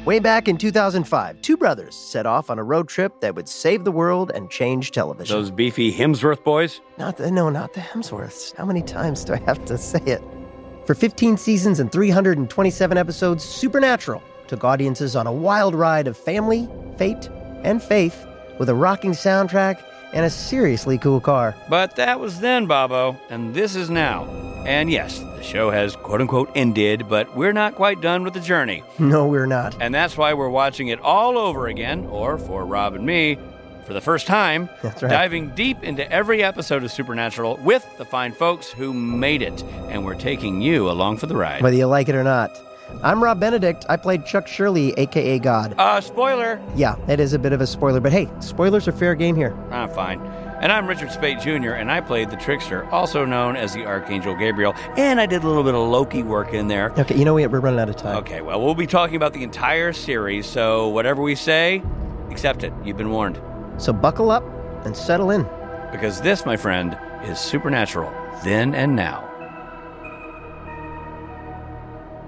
Way back in 2005, two brothers set off on a road trip that would save the world and change television. Those beefy Hemsworth boys? Not the Hemsworths. How many times do I have to say it? For 15 seasons and 327 episodes, Supernatural took audiences on a wild ride of family, fate, and faith with a rocking soundtrack and a seriously cool car. But that was then, Bobo, and this is now. And yes, the show has quote-unquote ended, but we're not quite done with the journey. No, we're not. And that's why we're watching it all over again, or for Rob and me, for the first time, That's right. diving deep into every episode of Supernatural with the fine folks who made it. And we're taking you along for the ride. Whether you like it or not. I'm Rob Benedict. I played Chuck Shirley, a.k.a. God. Spoiler. Yeah, it is a bit of a spoiler, but hey, spoilers are fair game here. I'm fine. And I'm Richard Speight Jr., and I played the Trickster, also known as the Archangel Gabriel, and I did a little bit of Loki work in there. Okay, you know what? We're running out of time. Okay, well, we'll be talking about the entire series, so whatever we say, accept it. You've been warned. So buckle up and settle in. Because this, my friend, is Supernatural, then and now.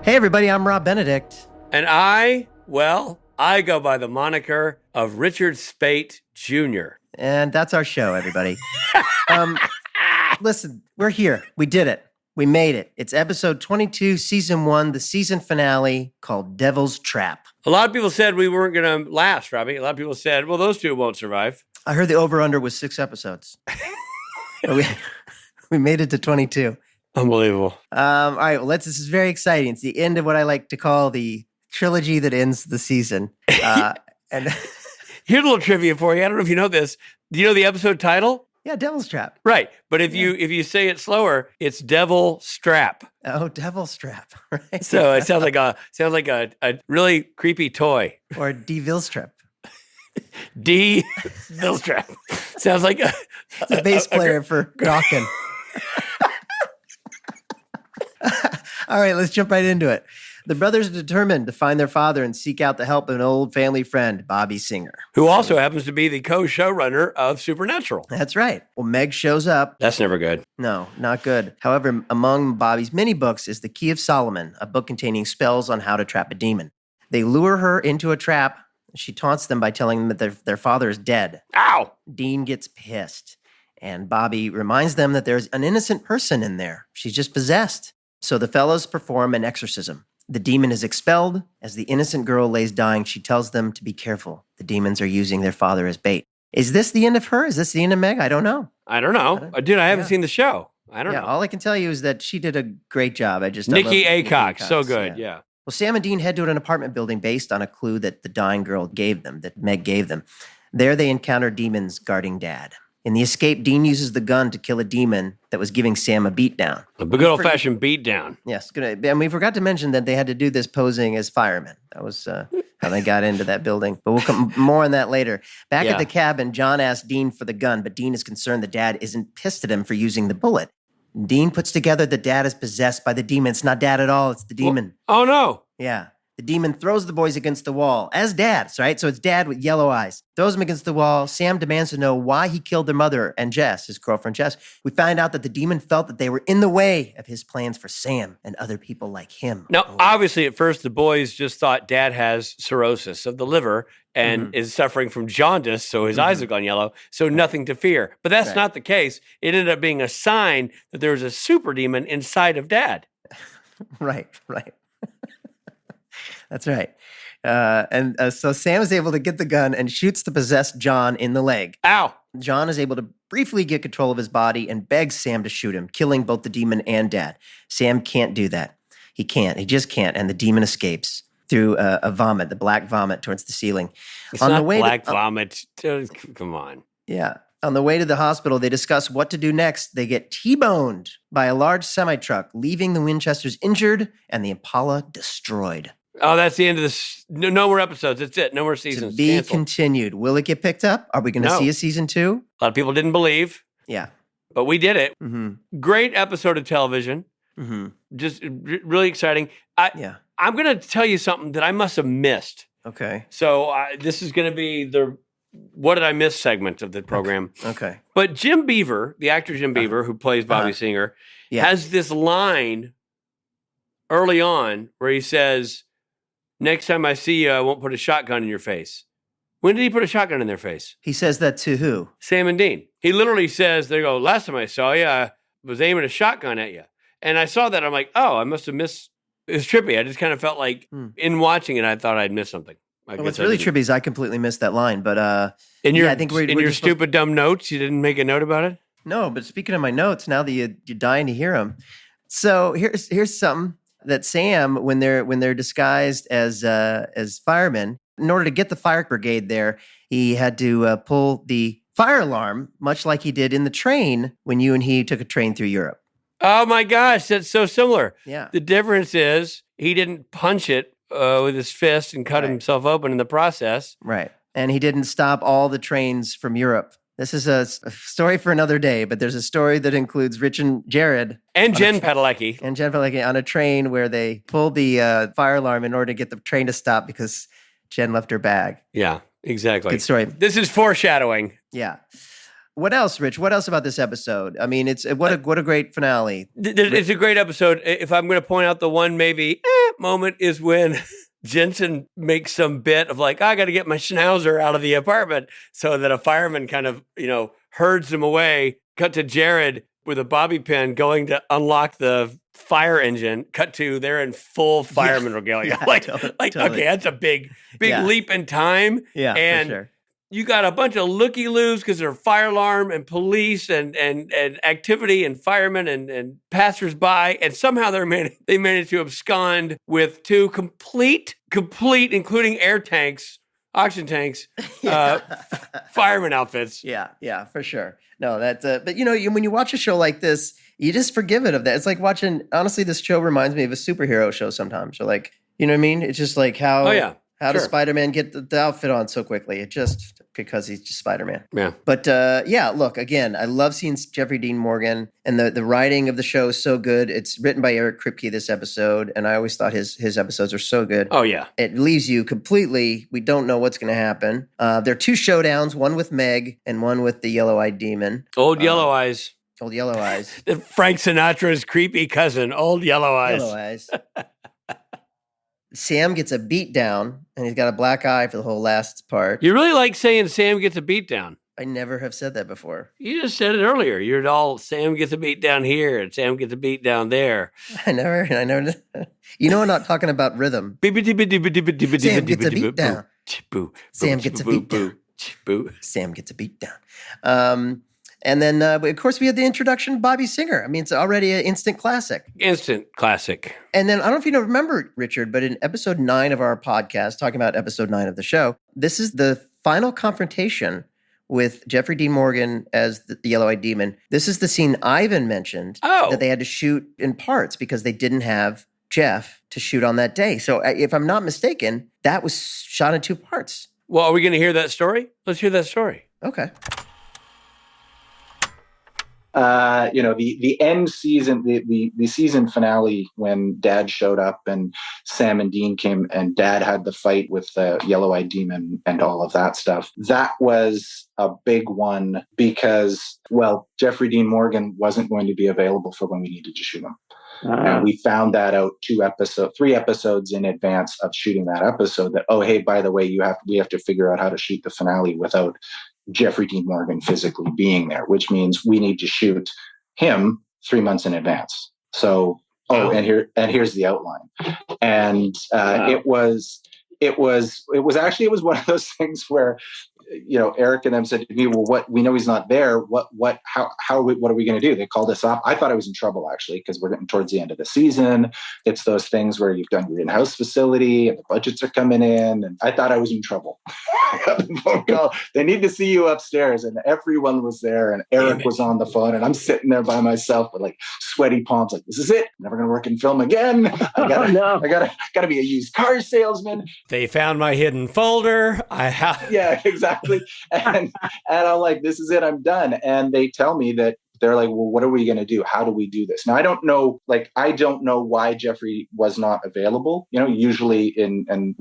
Hey, everybody, I'm Rob Benedict. And I go by the moniker of Richard Speight Jr. And that's our show, everybody. Listen, we're here. We did it. We made it. It's episode 22, season 1, the season finale called Devil's Trap. A lot of people said we weren't going to last, Robbie. A lot of people said, well, those two won't survive. I heard the over-under was 6 episodes. But we made it to 22. Unbelievable. All right, well, this is very exciting. It's the end of what I like to call the trilogy that ends the season. And here's a little trivia for you. I don't know if you know this. Do you know the episode title? Yeah, Devil's Trap. Right. But if you say it slower, it's Devil Strap. Oh, Devil's Trap. Right. So it sounds like a really creepy toy. Or Deville's Trap. Devil Strap. Sounds like It's a bass player for Gawkin. All right, let's jump right into it. The brothers are determined to find their father and seek out the help of an old family friend, Bobby Singer. Who also happens to be the co-showrunner of Supernatural. That's right. Well, Meg shows up. That's never good. No, not good. However, among Bobby's many books is The Key of Solomon, a book containing spells on how to trap a demon. They lure her into a trap. She taunts them by telling them that their father is dead. Ow! Dean gets pissed, and Bobby reminds them that there's an innocent person in there. She's just possessed. So the fellows perform an exorcism. The demon is expelled. As the innocent girl lays dying, she tells them to be careful. The demons are using their father as bait. Is this the end of her? Is this the end of Meg? I don't know. I don't know. Dude, I haven't seen the show. I don't know. All I can tell you is that she did a great job. I Nikki Aycock. So good, yeah. Well, Sam and Dean head to an apartment building based on a clue that the dying girl gave them, that Meg gave them. There they encounter demons guarding Dad. In the escape, Dean uses the gun to kill a demon that was giving Sam a beatdown. A good old-fashioned beatdown. Yes. And we forgot to mention that they had to do this posing as firemen. That was how they got into that building. But we'll come more on that later. Back at the cabin, John asks Dean for the gun, but Dean is concerned that Dad isn't pissed at him for using the bullet. Dean puts together that Dad is possessed by the demon. It's not Dad at all. It's the demon. Oh, no. Yeah. The demon throws the boys against the wall, as Dad's, right? So it's Dad with yellow eyes. Throws them against the wall. Sam demands to know why he killed their mother and Jess, his girlfriend Jess. We find out that the demon felt that they were in the way of his plans for Sam and other people like him. Now, obviously, at first, the boys just thought Dad has cirrhosis of the liver and is suffering from jaundice, so his eyes have gone yellow, so nothing to fear. But that's not the case. It ended up being a sign that there was a super demon inside of Dad. Right. That's right. So Sam is able to get the gun and shoots the possessed John in the leg. Ow! John is able to briefly get control of his body and begs Sam to shoot him, killing both the demon and Dad. Sam can't do that. He can't. He just can't. And the demon escapes through a vomit, the black vomit towards the ceiling. It's not black vomit. Come on. Yeah. On the way to the hospital, they discuss what to do next. They get T-boned by a large semi-truck, leaving the Winchesters injured and the Impala destroyed. Oh, that's the end of this. No more episodes. That's it. No more seasons. To be Canceled. continued. Will it get picked up? Are we going to see a season 2? A lot of people didn't believe. Yeah. But we did it. Mm-hmm. Great episode of television. Mm-hmm. Just really exciting. I'm going to tell you something that I must have missed. Okay. So this is going to be the What Did I Miss segment of the program. Okay. But Jim Beaver, the actor Jim Beaver, who plays Bobby Singer, has this line early on where he says, next time I see you, I won't put a shotgun in your face. When did he put a shotgun in their face? He says that to who? Sam and Dean. He literally says, they go, last time I saw you, I was aiming a shotgun at you. And I saw that. I'm like, oh, I must have missed. It was trippy. I just kind of felt like in watching it, I thought I'd missed something. What's really trippy is I completely missed that line. But in your, I think in your stupid, dumb notes, you didn't make a note about it? No, but speaking of my notes, now that you're dying to hear them. So here's something that Sam, when they're disguised as firemen, in order to get the fire brigade there, he had to pull the fire alarm, much like he did in the train when you and he took a train through Europe. Oh my gosh, that's so similar. Yeah. The difference is he didn't punch it with his fist and cut himself open in the process. Right. And he didn't stop all the trains from Europe. This is a story for another day, but there's a story that includes Rich and Jared. And Jen Padalecki. And Jen Padalecki on a train where they pulled the fire alarm in order to get the train to stop because Jen left her bag. Yeah, exactly. Good story. This is foreshadowing. Yeah. What else, Rich? What else about this episode? I mean, it's what a great finale. It's a great episode. If I'm going to point out the one maybe moment is when Jensen makes some bit of like, I got to get my schnauzer out of the apartment, so that a fireman kind of, herds him away. Cut to Jared with a bobby pin going to unlock the fire engine. Cut to they're in full fireman regalia. Totally. Okay, that's a big leap in time. Yeah, and for sure. You got a bunch of looky-loos because they're fire alarm and police and activity and firemen and passersby, and somehow they managed to abscond with two complete, including air tanks, oxygen tanks, fireman outfits. Yeah, for sure. No, that's but when you watch a show like this, you just forgive it of that. It's like watching. Honestly, this show reminds me of a superhero show sometimes. So like, you know what I mean? It's just like how. Oh yeah. How does Spider-Man get the outfit on so quickly? It just because he's just Spider-Man. Yeah. But look, again, I love seeing Jeffrey Dean Morgan, and the writing of the show is so good. It's written by Eric Kripke, this episode, and I always thought his episodes are so good. Oh, yeah. It leaves you completely, we don't know what's going to happen. There are two showdowns, one with Meg and one with the Yellow-Eyed Demon. Old Yellow Eyes. Old Yellow Eyes. Frank Sinatra's creepy cousin, Old Yellow Eyes. Yellow Eyes. Sam gets a beat down, and he's got a black eye for the whole last part. You really like saying Sam gets a beat down. I never have said that before. You just said it earlier. You're all Sam gets a beat down here and Sam gets a beat down there. I never. I'm not talking about rhythm. Sam gets a beat down. Sam gets a beat down. Sam gets a beat down. And then, of course, we had the introduction of Bobby Singer. I mean, it's already an instant classic. Instant classic. And then, I don't know if you remember, Richard, but in episode 9 of our podcast, talking about episode 9 of the show, this is the final confrontation with Jeffrey Dean Morgan as the Yellow-Eyed Demon. This is the scene Ivan mentioned that they had to shoot in parts because they didn't have Jeff to shoot on that day. So if I'm not mistaken, that was shot in 2 parts. Well, are we going to hear that story? Let's hear that story. Okay. The end season, the season finale when Dad showed up and Sam and Dean came and Dad had the fight with the Yellow-Eyed Demon and all of that stuff. That was a big one because, Jeffrey Dean Morgan wasn't going to be available for when we needed to shoot him. And we found that out 3 episodes in advance of shooting that episode that, oh, hey, by the way, we have to figure out how to shoot the finale without Jeffrey Dean Morgan physically being there, which means we need to shoot him 3 months in advance. So, and here's the outline. And it was one of those things where, Eric and them said to me, well, we know he's not there. What are we going to do? They called us up. I thought I was in trouble actually, because we're getting towards the end of the season. It's those things where you've done your in-house facility and the budgets are coming in. And I thought I was in trouble. I got the phone call. They need to see you upstairs. And everyone was there. And Eric was on the phone. And I'm sitting there by myself with like sweaty palms. Like, this is it. I'm never going to work in film again. I gotta be a used car salesman. They found my hidden folder. Yeah, exactly. And I'm like, this is it. I'm done. And they tell me that they're like, well, what are we going to do? How do we do this? Now, I don't know why Jeffrey was not available. Usually and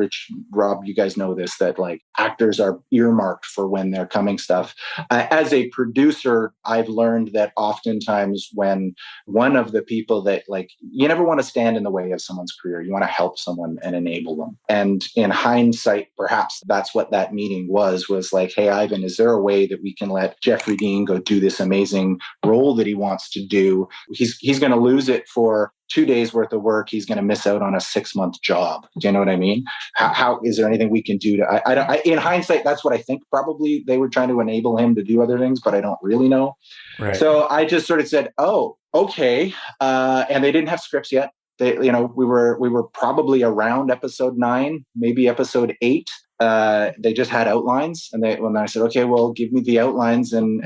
Rob, you guys know this, that like actors are earmarked for when they're coming stuff. As a producer, I've learned that oftentimes when one of the people that like, you never want to stand in the way of someone's career. You want to help someone and enable them. And in hindsight, perhaps that's what that meeting was like, hey, Ivan, is there a way that we can let Jeffrey Dean go do this amazing role that he wants to do? He's going to lose it for 2 days worth of work. He's going to miss out on a 6-month job. Do you know what I mean? How is there anything we can do to, in hindsight, that's what I think probably they were trying to enable him to do other things, but I don't really know. Right. So I just sort of said, oh, okay. And they didn't have scripts yet. We were probably around episode 9, maybe episode 8. They just had outlines, and when I said, okay, well, give me the outlines and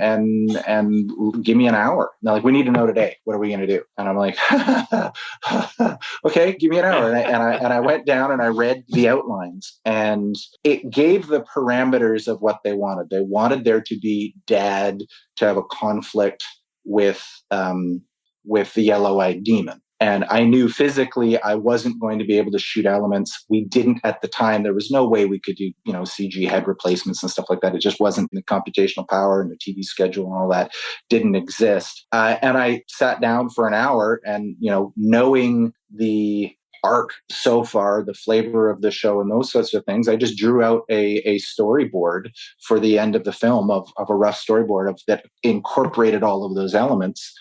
give me an hour. And they're like, we need to know today. What are we going to do? And I'm like, okay, give me an hour. And I went down and I read the outlines, and it gave the parameters of what they wanted. They wanted there to be Dad to have a conflict with the yellow-eyed demon. And I knew physically I wasn't going to be able to shoot elements. We didn't at the time. There was no way we could do, CG head replacements and stuff like that. It just wasn't. The computational power and the TV schedule and all that didn't exist. And I sat down for an hour and, knowing the arc so far, the flavor of the show and those sorts of things, I just drew out a storyboard for the end of the film of a rough storyboard that incorporated all of those elements.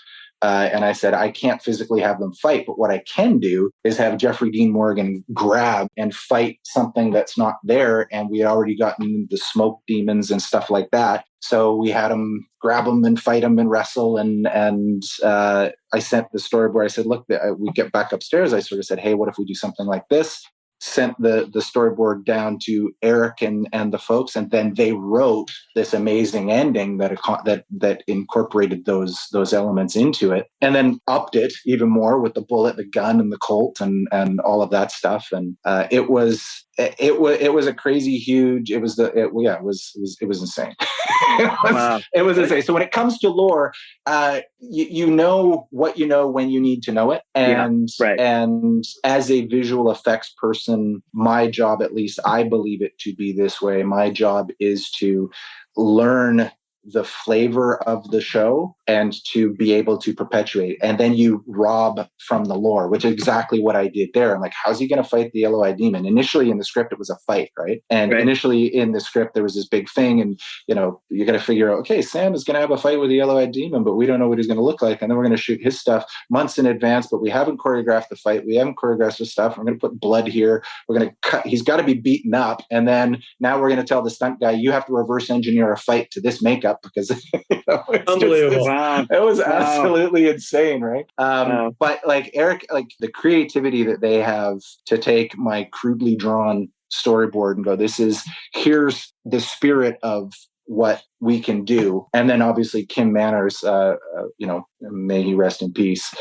And I said, I can't physically have them fight, but what I can do is have Jeffrey Dean Morgan grab and fight something that's not there. And we had already gotten the smoke demons and stuff like that. So we had him grab them and fight them and wrestle. And I sent the storyboard. I said, look, we get back upstairs. I sort of said, hey, what if we do something like this? Sent the storyboard down to Eric and the folks, and then they wrote this amazing ending that incorporated those elements into it, and then upped it even more with the bullet, the gun, and the Colt, and all of that stuff. And it was a crazy huge. It was insane. It was insane. So when it comes to lore, you know what you know when you need to know it, and and as a visual effects person, my job, at least I believe it to be this way, my job is to learn the flavor of the show and to be able to perpetuate. And then you rob from the lore, which is exactly what I did there. I'm like, how's he going to fight the yellow-eyed demon? Initially in the script, it was a fight, right? And initially in the script, there was this big thing, and you're going to figure out, okay, Sam is going to have a fight with the yellow-eyed demon, but we don't know what he's going to look like. And then we're going to shoot his stuff months in advance, but we haven't choreographed the fight. We haven't choreographed the stuff. We're going to put blood here. We're going to cut. He's got to be beaten up. And then now we're going to tell the stunt guy, you have to reverse engineer a fight to this makeup, because unbelievable. Wow. It was absolutely insane, right? But like Eric, like the creativity that they have to take my crudely drawn storyboard and go, here's the spirit of what we can do. And then obviously Kim Manners, may he rest in peace,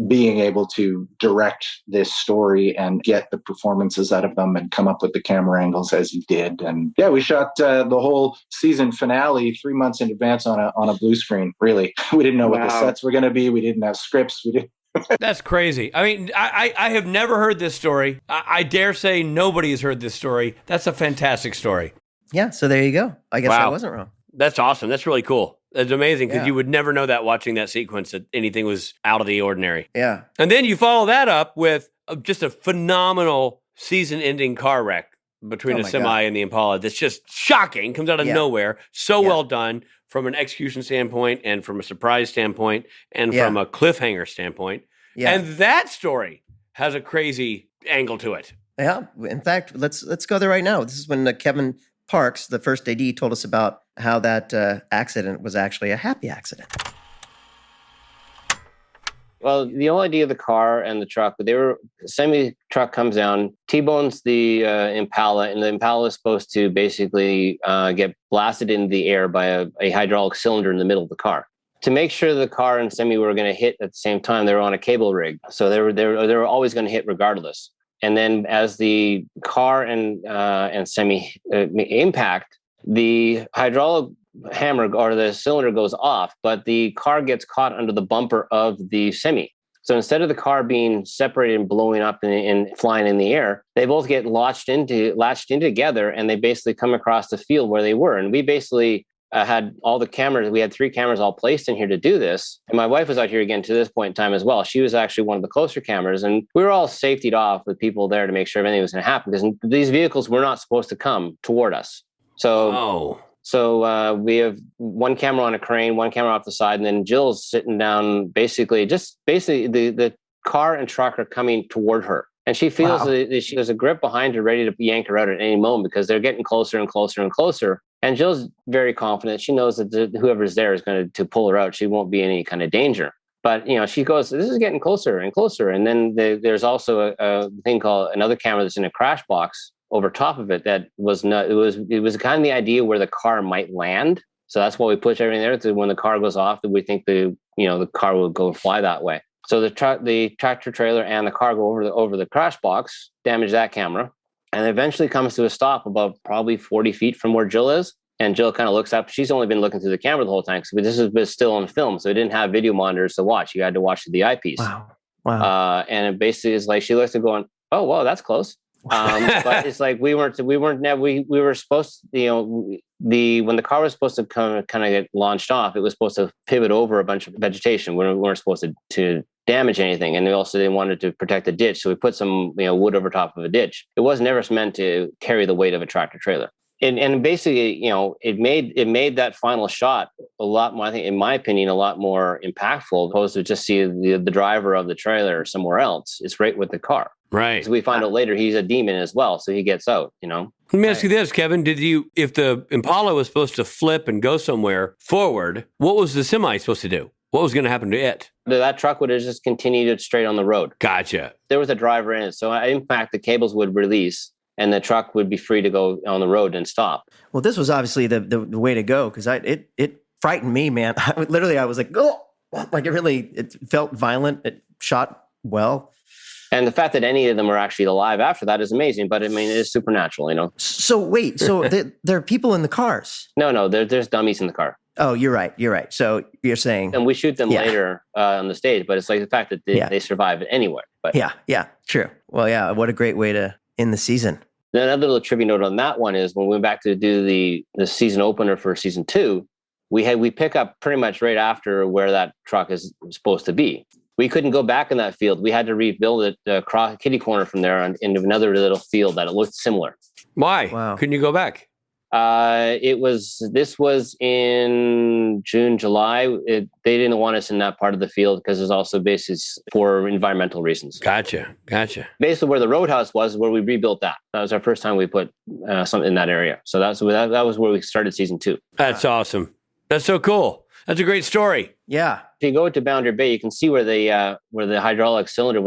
being able to direct this story and get the performances out of them and come up with the camera angles as he did. And yeah, we shot the whole season finale 3 months in advance on a blue screen. Really, we didn't know what the sets were going to be. We didn't have scripts. We didn't. That's crazy. I mean, I have never heard this story. I dare say nobody has heard this story. That's a fantastic story. Yeah. So there you go. I guess I wasn't wrong. That's awesome. That's really cool. It's amazing because you would never know that watching that sequence that anything was out of the ordinary. Yeah. And then you follow that up with just a phenomenal season-ending car wreck between a semi and the Impala that's just shocking, comes out of nowhere. So well done from an execution standpoint and from a surprise standpoint and from a cliffhanger standpoint. Yeah. And that story has a crazy angle to it. Yeah. In fact, let's go there right now. This is when Kevin Parks, the first AD, told us about how that accident was actually a happy accident. Well, the whole idea of the car and the truck, semi-truck comes down, T-bones the Impala, and the Impala is supposed to basically get blasted into the air by a hydraulic cylinder in the middle of the car. To make sure the car and semi were going to hit at the same time, they were on a cable rig, so they were always going to hit regardless. And then as the car and semi impact, the hydraulic hammer or the cylinder goes off, but the car gets caught under the bumper of the semi. So instead of the car being separated and blowing up and flying in the air, they both get latched in together, and they basically come across the field where they were. And we basically had all the cameras. We had 3 cameras all placed in here to do this. And my wife was out here again to this point in time as well. She was actually one of the closer cameras, and we were all safetied off with people there to make sure everything was going to happen, because these vehicles were not supposed to come toward us. So we have one camera on a crane, one camera off the side, and then Jill's sitting down. Basically, the car and truck are coming toward her, and she feels that she has a grip behind her, ready to yank her out at any moment, because they're getting closer and closer and closer. And Jill's very confident. She knows that whoever's there is going to pull her out. She won't be in any kind of danger. But she goes, "This is getting closer and closer." And then there's also a thing called another camera that's in a crash box over top of it that was not, it was kind of the idea where the car might land. So that's why we put everything there, so when the car goes off, that we think the car will go fly that way. So the tractor trailer and the car go over the crash box, damage that camera, and eventually comes to a stop about probably 40 feet from where Jill is. And Jill kind of looks up. She's only been looking through the camera the whole time, because this was still on film, so it didn't have video monitors to watch. You had to watch the eyepiece. Wow. And it basically is like she looks at going, "Oh, wow, that's close." But it's like we were supposed to, when the car was supposed to kind of get launched off, it was supposed to pivot over a bunch of vegetation. We weren't supposed to damage anything, and they wanted to protect the ditch, so we put some wood over top of a ditch. It was never meant to carry the weight of a tractor trailer. And basically, it made that final shot a lot more, I think, in my opinion, a lot more impactful, opposed to just see the driver of the trailer somewhere else. It's right with the car. Right. So we find out later he's a demon as well, so he gets out, Let me ask you this, Kevin. If the Impala was supposed to flip and go somewhere forward, what was the semi supposed to do? What was going to happen to it? That truck would have just continued straight on the road. Gotcha. There was a driver in it, so in fact, the cables would release, and the truck would be free to go on the road and stop. Well, this was obviously the way to go, because it frightened me, man. I was like, oh, like it felt violent. It shot well. And the fact that any of them are actually alive after that is amazing. But I mean, it is supernatural, So wait, there are people in the cars? No, there's dummies in the car. Oh, you're right. So you're saying, and we shoot them later on the stage, but it's like the fact that they survive it anyway. But yeah, true. Well, yeah, what a great way to end the season. Then another little trivia note on that one is when we went back to do the season opener for season 2, we pick up pretty much right after where that truck is supposed to be. We couldn't go back in that field. We had to rebuild it across kitty corner from there into another little field that it looked similar. Why? Wow. Couldn't you go back? This was in June, July. They didn't want us in that part of the field because there's also bases for environmental reasons. Gotcha. Basically, where the roadhouse was, where we rebuilt that. That was our first time we put something in that area. So that was where we started season 2. That's awesome. That's so cool. That's a great story. Yeah. If you go to Boundary Bay, you can see where the hydraulic cylinder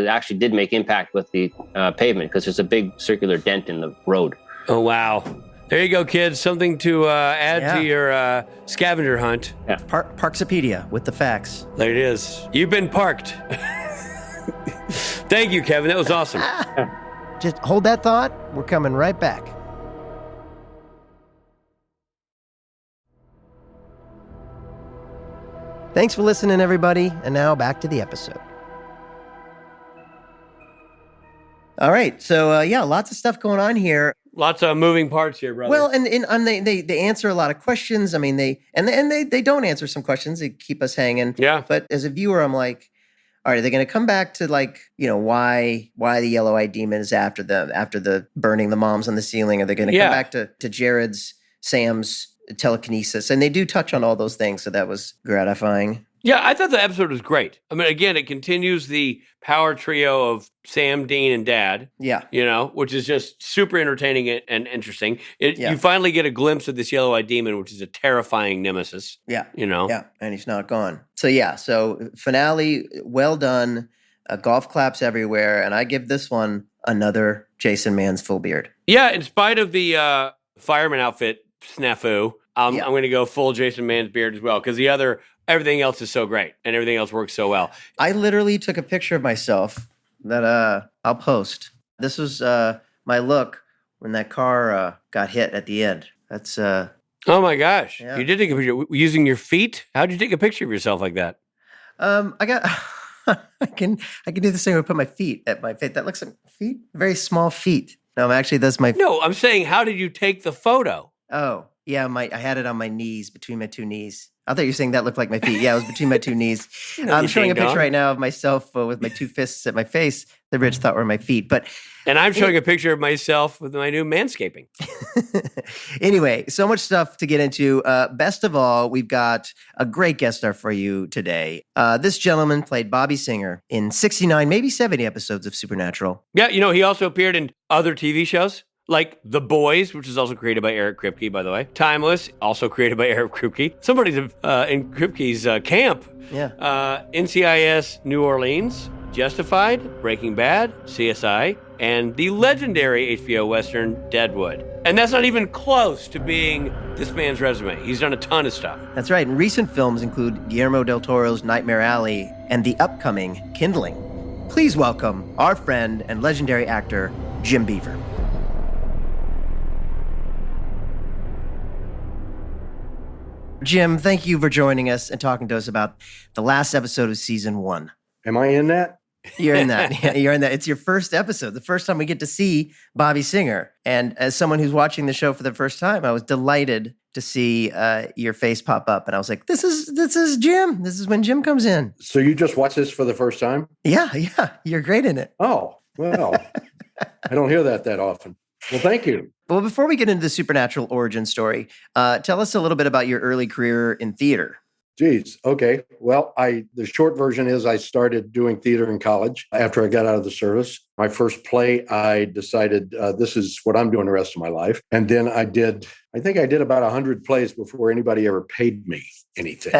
actually did make impact with the pavement, because there's a big circular dent in the road. Oh, wow. There you go, kids. Something to add to your scavenger hunt. Yeah. Parksopedia with the facts. There it is. You've been parked. Thank you, Kevin. That was awesome. Just hold that thought. We're coming right back. Thanks for listening, everybody. And now back to the episode. All right. So, lots of stuff going on here. Lots of moving parts here, brother. Well, and they answer a lot of questions. I mean, they don't answer some questions. They keep us hanging. Yeah. But as a viewer, I'm like, all right, are they going to come back to why the yellow-eyed demon is after the burning the moms on the ceiling? Are they going to come back to Jared's, Sam's telekinesis? And they do touch on all those things, so that was gratifying. Yeah, I thought the episode was great. I mean, again, it continues the power trio of Sam, Dean, and Dad. Yeah. Which is just super entertaining and interesting. You finally get a glimpse of this yellow-eyed demon, which is a terrifying nemesis. Yeah. Yeah, and he's not gone. So finale, well done. Golf claps everywhere, and I give this one another Jason Mann's full beard. Yeah, in spite of the fireman outfit snafu, I'm going to go full Jason Mann's beard as well, because everything else is so great, and everything else works so well. I literally took a picture of myself that I'll post. This was my look when that car got hit at the end. That's Oh my gosh. Yeah. You did take a picture using your feet? How'd you take a picture of yourself like that? I got. I can do this thing where I put my feet at my feet. That looks like feet, very small feet. No, actually, that's my. No, I'm saying, how did you take the photo? Oh, yeah, I had it on my knees, between my two knees. I thought you were saying that looked like my feet. Yeah, it was between my two knees. I'm showing a picture right now of myself with my two fists at my face that Rich thought were my feet. And I'm showing a picture of myself with my new manscaping. Anyway, so much stuff to get into. Best of all, we've got a great guest star for you today. This gentleman played Bobby Singer in 69, maybe 70 episodes of Supernatural. Yeah, he also appeared in other TV shows. Like The Boys, which is also created by Eric Kripke, by the way. Timeless, also created by Eric Kripke. Somebody's in Kripke's camp. Yeah. NCIS New Orleans, Justified, Breaking Bad, CSI, and the legendary HBO Western Deadwood. And that's not even close to being this man's resume. He's done a ton of stuff. That's right. And recent films include Guillermo del Toro's Nightmare Alley and the upcoming Kindling. Please welcome our friend and legendary actor, Jim Beaver. Jim, thank you for joining us and talking to us about the last episode of season 1. Am I in that? You're in that. Yeah, you're in that. It's your first episode, the first time we get to see Bobby Singer. And as someone who's watching the show for the first time, I was delighted to see your face pop up. And I was like, this is Jim. This is when Jim comes in. So you just watched this for the first time? Yeah. You're great in it. Oh, well, I don't hear that often. Well, thank you. Well, before we get into the Supernatural origin story, tell us a little bit about your early career in theater. Geez. Okay. Well, the short version is I started doing theater in college after I got out of the service. My first play, I decided this is what I'm doing the rest of my life. And then I think I did about 100 plays before anybody ever paid me anything.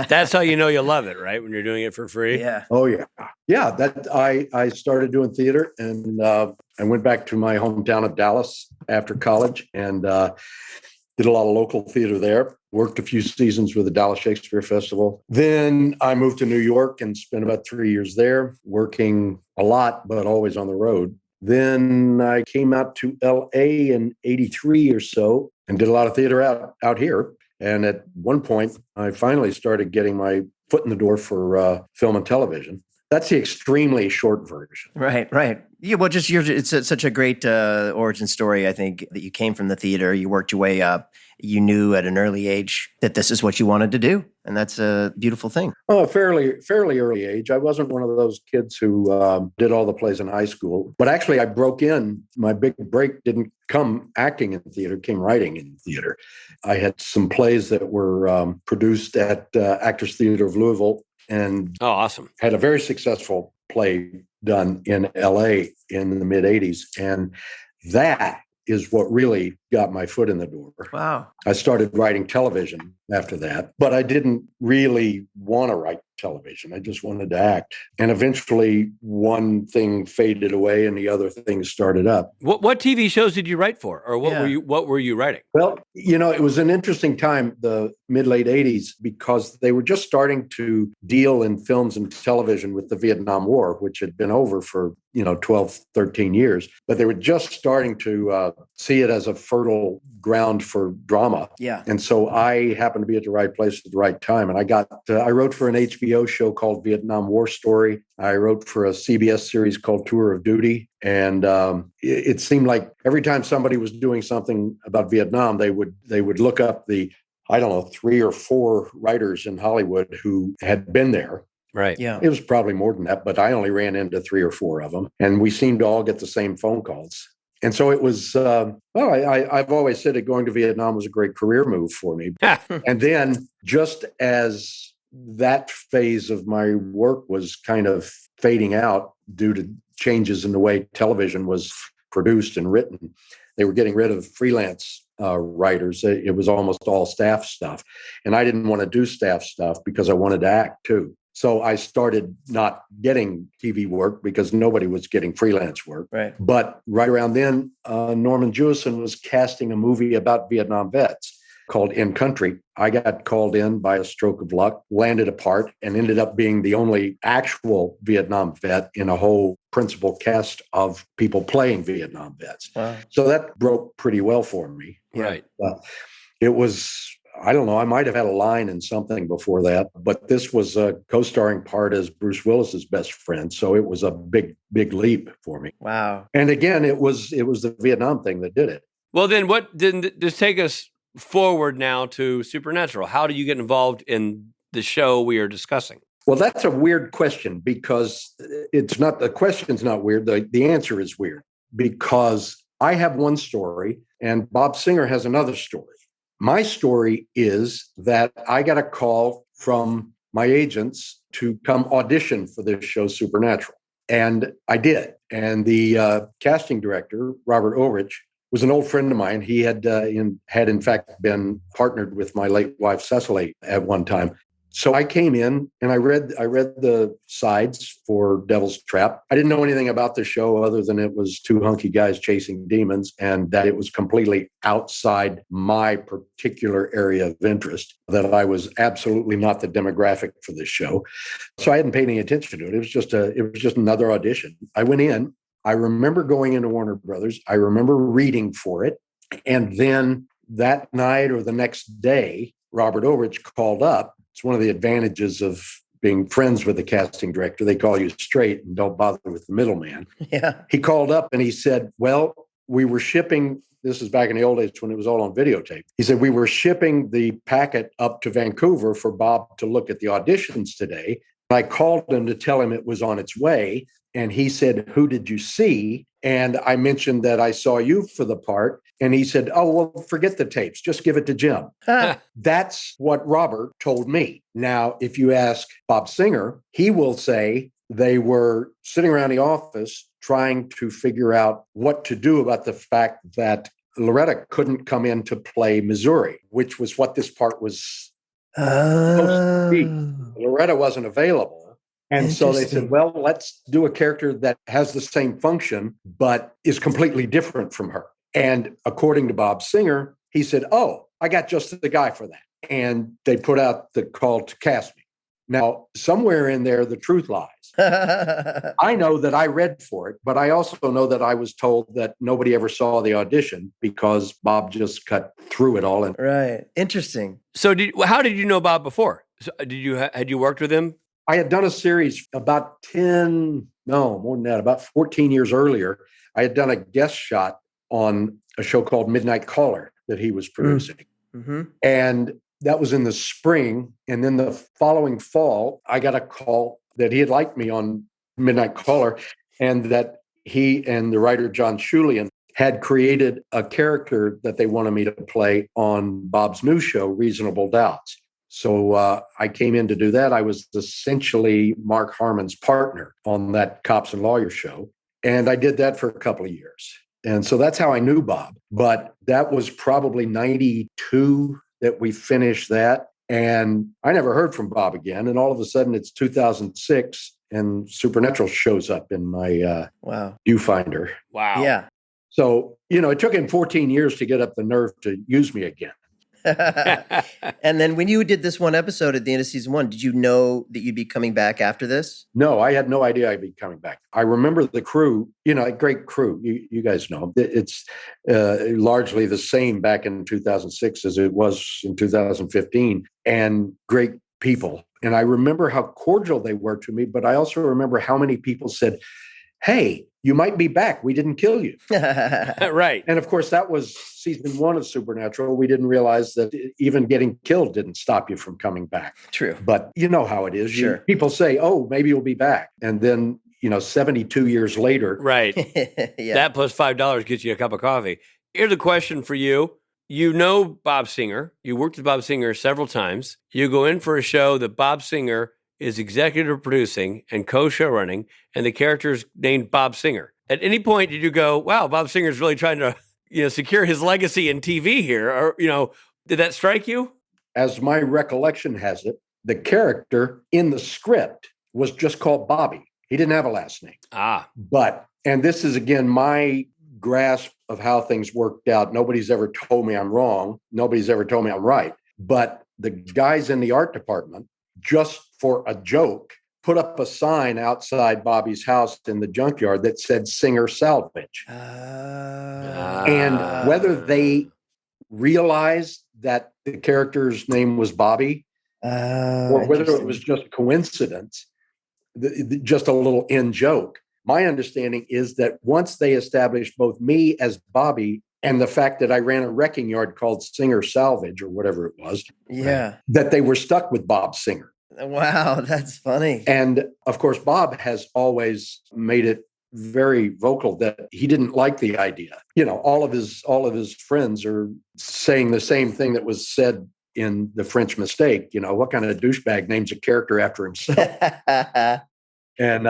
That's how you know you love it, right? When you're doing it for free. Yeah. Oh, yeah. Yeah. I started doing theater and I went back to my hometown of Dallas after college and did a lot of local theater there. Worked a few seasons with the Dallas Shakespeare Festival. Then I moved to New York and spent about 3 years there, working a lot, but always on the road. Then I came out to LA in 83 or so and did a lot of theater out here. And at one point, I finally started getting my foot in the door for film and television. That's the extremely short version. Right. Yeah, well, it's such a great origin story, I think, that you came from the theater, you worked your way up, you knew at an early age that this is what you wanted to do. And that's a beautiful thing. Oh, fairly early age. I wasn't one of those kids who did all the plays in high school. But actually, I broke in. My big break didn't come acting in theater, came writing in theater. I had some plays that were produced at Actors Theater of Louisville. And awesome. Had a very successful play done in LA in the mid 80s. And that is what really got my foot in the door. Wow. I started writing television after that, but I didn't really want to write television. I just wanted to act. And eventually one thing faded away and the other thing started up. What TV shows did you write for? Or what were you writing? Well, it was an interesting time, the mid-late 80s, because they were just starting to deal in films and television with the Vietnam War, which had been over for 12, 13 years. But they were just starting to see it as a fertile ground for drama. Yeah. And so I happened to be at the right place at the right time. And I wrote for an HBO show called Vietnam War Story. I wrote for a CBS series called Tour of Duty. And it seemed like every time somebody was doing something about Vietnam, they would look up the 3 or 4 writers in Hollywood who had been there. Right. Yeah. It was probably more than that, but I only ran into 3 or 4 of them. And we seemed to all get the same phone calls. And so it was, I've always said that going to Vietnam was a great career move for me. And then just as that phase of my work was kind of fading out due to changes in the way television was produced and written, they were getting rid of freelance writers. It was almost all staff stuff. And I didn't want to do staff stuff because I wanted to act too. So I started not getting TV work because nobody was getting freelance work. Right. But right around then, Norman Jewison was casting a movie about Vietnam vets called In Country. I got called in by a stroke of luck, landed a part, and ended up being the only actual Vietnam vet in a whole principal cast of people playing Vietnam vets. Wow. So that broke pretty well for me. Right. it was, I don't know, I might have had a line in something before that, but this was a co-starring part as Bruce Willis's best friend. So it was a big, big leap for me. Wow. And again, it was the Vietnam thing that did it. Well, then what didn't just take us forward now to Supernatural? How do you get involved in the show we are discussing? Well, that's a weird question because the question's not weird. The answer is weird because I have one story and Bob Singer has another story. My story is that I got a call from my agents to come audition for this show, Supernatural. And I did. And the casting director, Robert Ulrich, was an old friend of mine. He had in fact been partnered with my late wife, Cecily, at one time. So I came in and I read the sides for Devil's Trap. I didn't know anything about the show other than it was two hunky guys chasing demons and that it was completely outside my particular area of interest, that I was absolutely not the demographic for this show. So I hadn't paid any attention to it. It was just another audition. I went in. I remember going into Warner Brothers. I remember reading for it. And then that night or the next day, Robert Ulrich called up. It's one of the advantages of being friends with the casting director. They call you straight and don't bother with the middleman. Yeah. He called up and he said, well, we were shipping, this is back in the old days when it was all on videotape. He said, we were shipping the packet up to Vancouver for Bob to look at the auditions today. I called him to tell him it was on its way. And he said, who did you see? And I mentioned that I saw you for the part. And he said, oh, well, forget the tapes. Just give it to Jim. That's what Robert told me. Now, if you ask Bob Singer, he will say they were sitting around the office trying to figure out what to do about the fact that Loretta couldn't come in to play Missouri, which was what this part was supposed to be. Loretta wasn't available. And so they said, well, let's do a character that has the same function, but is completely different from her. And according to Bob Singer, he said, oh, I got just the guy for that. And they put out the call to cast me. Now, somewhere in there, the truth lies. I know that I read for it, but I also know that I was told that nobody ever saw the audition because Bob just cut through it all. Right. Interesting. So how did you know Bob before? So had you worked with him? I had done a series about more than that, about 14 years earlier. I had done a guest shot on a show called Midnight Caller that he was producing. Mm-hmm. And that was in the spring. And then the following fall, I got a call that he had liked me on Midnight Caller and that he and the writer John Schulian had created a character that they wanted me to play on Bob's new show, Reasonable Doubts. So I came in to do that. I was essentially Mark Harmon's partner on that Cops and Lawyers show. And I did that for a couple of years. And so that's how I knew Bob. But that was probably 92 that we finished that. And I never heard from Bob again. And all of a sudden it's 2006 and Supernatural shows up in my viewfinder. Wow. Yeah. So, it took him 14 years to get up the nerve to use me again. And then when you did this one episode at the end of season 1, did you know that you'd be coming back after this? No, I had no idea I'd be coming back. I remember the crew, a great crew. You guys know it's largely the same back in 2006 as it was in 2015, and great people. And I remember how cordial they were to me, but I also remember how many people said, hey, you might be back. We didn't kill you. Right. And of course, that was season 1 of Supernatural. We didn't realize that even getting killed didn't stop you from coming back. True. But you know how it is. Sure. People say, oh, maybe you'll be back. And then, 72 years later. Right. Yeah. That plus $5 gets you a cup of coffee. Here's a question for you. You know Bob Singer. You worked with Bob Singer several times. You go in for a show that Bob Singer is executive producing and co-show running, and the character's named Bob Singer. At any point did you go, wow, Bob Singer's really trying to, secure his legacy in TV here? Or, did that strike you? As my recollection has it, the character in the script was just called Bobby. He didn't have a last name. But, and this is again, my grasp of how things worked out. Nobody's ever told me I'm wrong. Nobody's ever told me I'm right. But the guys in the art department, just for a joke, put up a sign outside Bobby's house in the junkyard that said Singer Salvage. And whether they realized that the character's name was Bobby, or whether it was just a coincidence, just a little in joke. My understanding is that once they established both me as Bobby and the fact that I ran a wrecking yard called Singer Salvage or whatever it was, that they were stuck with Bob Singer. Wow, that's funny. And of course, Bob has always made it very vocal that he didn't like the idea. You know, all of his friends are saying the same thing that was said in The French Mistake. You know, what kind of douchebag names a character after himself? And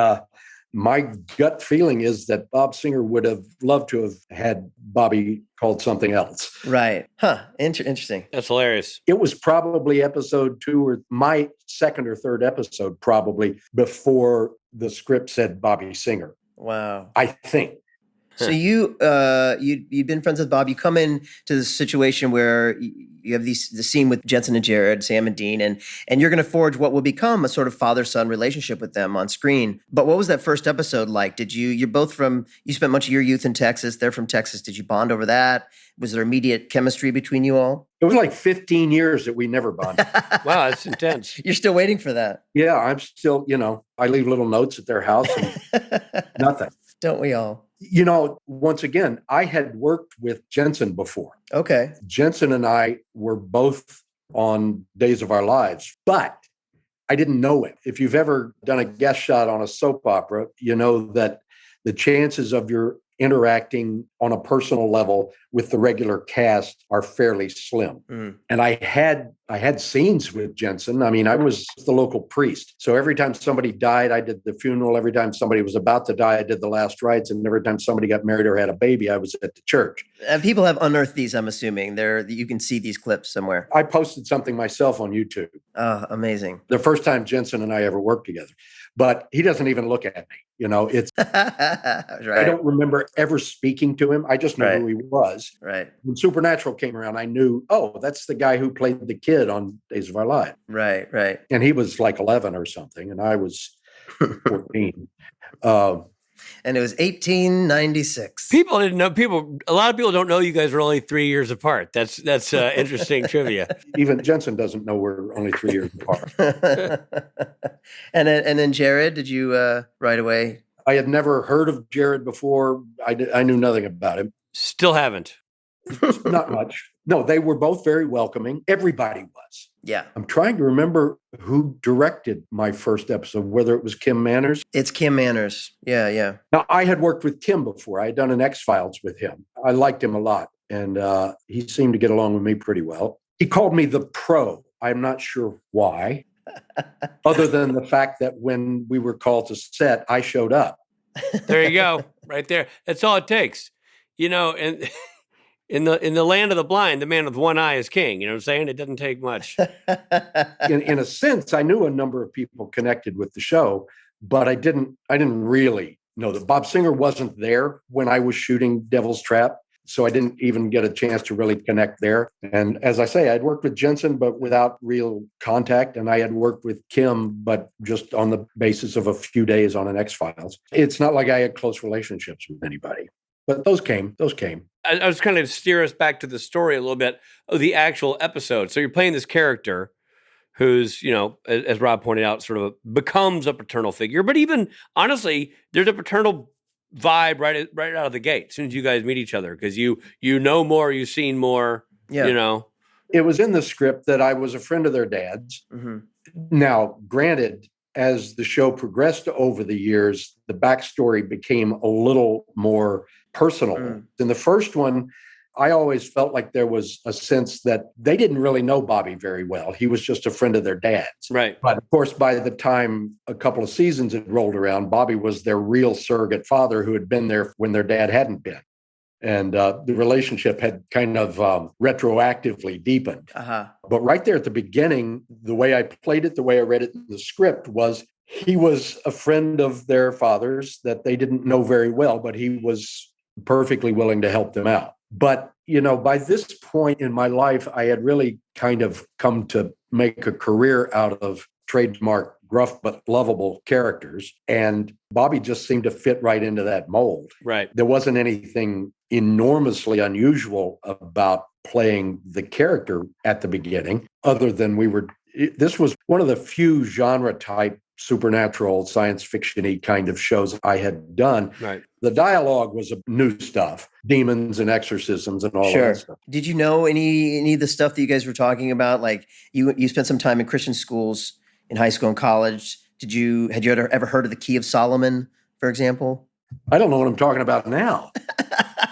my gut feeling is that Bob Singer would have loved to have had Bobby called something else. Right. Huh. Interesting. That's hilarious. It was probably episode 2 or my second or third episode, probably before the script said Bobby Singer. Wow. I think. So you've been friends with Bob. You come in to the situation where you have the scene with Jensen and Jared, Sam and Dean, and you're going to forge what will become a sort of father-son relationship with them on screen. But what was that first episode like? You spent much of your youth in Texas. They're from Texas. Did you bond over that? Was there immediate chemistry between you all? It was like 15 years that we never bonded. Wow, that's intense. You're still waiting for that. Yeah, I'm still, I leave little notes at their house and nothing. Don't we all? Once again, I had worked with Jensen before. Okay. Jensen and I were both on Days of Our Lives, but I didn't know it. If you've ever done a guest shot on a soap opera, you know that the chances of your interacting on a personal level with the regular cast are fairly slim. Mm. And I had scenes with Jensen. I mean, I was the local priest. So every time somebody died, I did the funeral. Every time somebody was about to die, I did the last rites. And every time somebody got married or had a baby, I was at the church. And people have unearthed these, I'm assuming. You can see these clips somewhere. I posted something myself on YouTube. Oh, amazing. The first time Jensen and I ever worked together. But he doesn't even look at me. It's right. I don't remember ever speaking to him. I just knew who he was. Right. When Supernatural came around, I knew, that's the guy who played the kid on Days of Our Lives. Right. And he was like 11 or something, and I was 14. And it was 1896. People didn't know. A lot of people don't know you guys were only 3 years apart. That's interesting trivia. Even Jensen doesn't know we're only 3 years apart. And then Jared, did you right away? I had never heard of Jared before. I knew nothing about him. Still haven't. Not much. No, they were both very welcoming. Everybody was. Yeah. I'm trying to remember who directed my first episode, whether it was Kim Manners. It's Kim Manners. Yeah. Now, I had worked with Kim before. I had done an X-Files with him. I liked him a lot, and he seemed to get along with me pretty well. He called me the pro. I'm not sure why, other than the fact that when we were called to set, I showed up. There you go. Right there. That's all it takes. And in the land of the blind, the man with one eye is king. You know what I'm saying? It doesn't take much. In a sense, I knew a number of people connected with the show, but I didn't really know that Bob Singer wasn't there when I was shooting Devil's Trap. So I didn't even get a chance to really connect there. And as I say, I'd worked with Jensen, but without real contact. And I had worked with Kim, but just on the basis of a few days on an X-Files. It's not like I had close relationships with anybody. But those came. I was kind of steer us back to the story a little bit of the actual episode. So you're playing this character who's, as Rob pointed out, sort of becomes a paternal figure. But even, honestly, there's a paternal vibe right out of the gate as soon as you guys meet each other, because you know more, you've seen more, It was in the script that I was a friend of their dad's. Mm-hmm. Now, granted, as the show progressed over the years, the backstory became a little more personal. Mm. In the first one, I always felt like there was a sense that they didn't really know Bobby very well. He was just a friend of their dad's. Right. But of course, by the time a couple of seasons had rolled around, Bobby was their real surrogate father who had been there when their dad hadn't been. And the relationship had kind of retroactively deepened. Uh-huh. But right there at the beginning, the way I played it, the way I read it in the script was he was a friend of their father's that they didn't know very well, but he was perfectly willing to help them out. But, by this point in my life, I had really kind of come to make a career out of trademark gruff but lovable characters. And Bobby just seemed to fit right into that mold. Right. There wasn't anything enormously unusual about playing the character at the beginning, other than this was one of the few genre type supernatural science fiction-y kind of shows I had done. Right. The dialogue was new stuff, demons and exorcisms and all of that stuff. Did you know any of the stuff that you guys were talking about? Like you spent some time in Christian schools in high school and college. Had you ever heard of the Key of Solomon, for example? I don't know what I'm talking about now.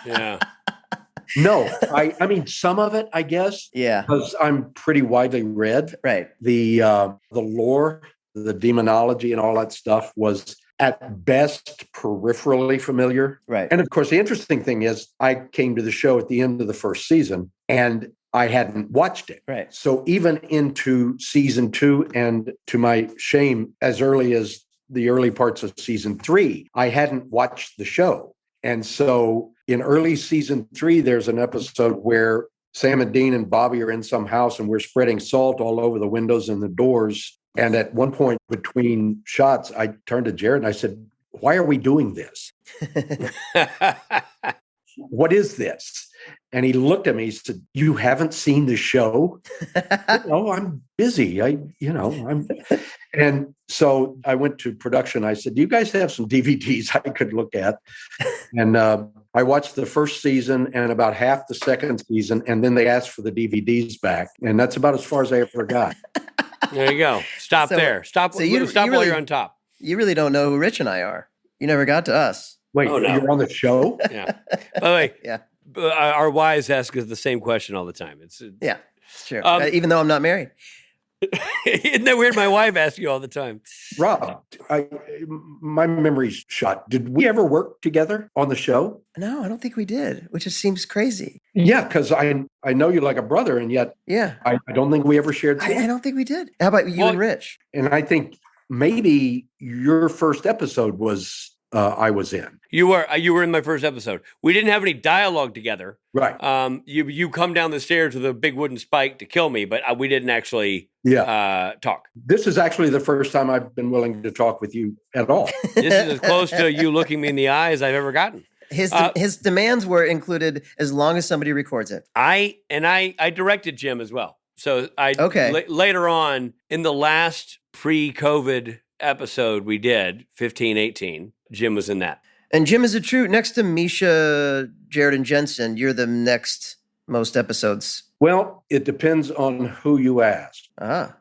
Yeah. No, I mean, some of it, I guess. Yeah. Because I'm pretty widely read. Right. The lore, the demonology and all that stuff was at best peripherally familiar. Right. And of course, the interesting thing is I came to the show at the end of the first season and I hadn't watched it. Right. So even into season 2, and to my shame, as early as the early parts of season 3, I hadn't watched the show. And so in early season 3, there's an episode where Sam and Dean and Bobby are in some house and we're spreading salt all over the windows and the doors. And at one point between shots, I turned to Jared and I said, "Why are we doing this? What is this?" And he looked at me, he said, "You haven't seen the show?" "No, I'm busy. And so I went to production. I said, "Do you guys have some DVDs I could look at?" And I watched the first season and about half the second season, and then they asked for the DVDs back. And that's about as far as I ever got. There you go. Stop there. Stop while you're on top. You really don't know who Rich and I are. You never got to us. Wait, Oh, no. You're on the show? Yeah. By the way, Yeah. Our wives ask us the same question all the time. Yeah, sure. Um, Even though I'm not married. Isn't that weird? My wife asks you all the time. Rob, my memory's shot. Did we ever work together on the show? No, I don't think we did, which just seems crazy. Yeah, because I know you like a brother, and yet Yeah. I don't think we ever shared. I don't think we did. How about you and Rich? And I think maybe your first episode was I was in. You were in my first episode. We didn't have any dialogue together. Right. You come down the stairs with a big wooden spike to kill me, but we didn't actually talk. This is actually the first time I've been willing to talk with you at all. This is as close to you looking me in the eye as I've ever gotten. His demands were included as long as somebody records it. I directed Jim as well. So later on in the last pre-COVID episode we did, 15-18, Jim was in that. And Jim is a true, next to Misha, Jared, and Jensen, you're the next most episodes. Well, it depends on who you ask.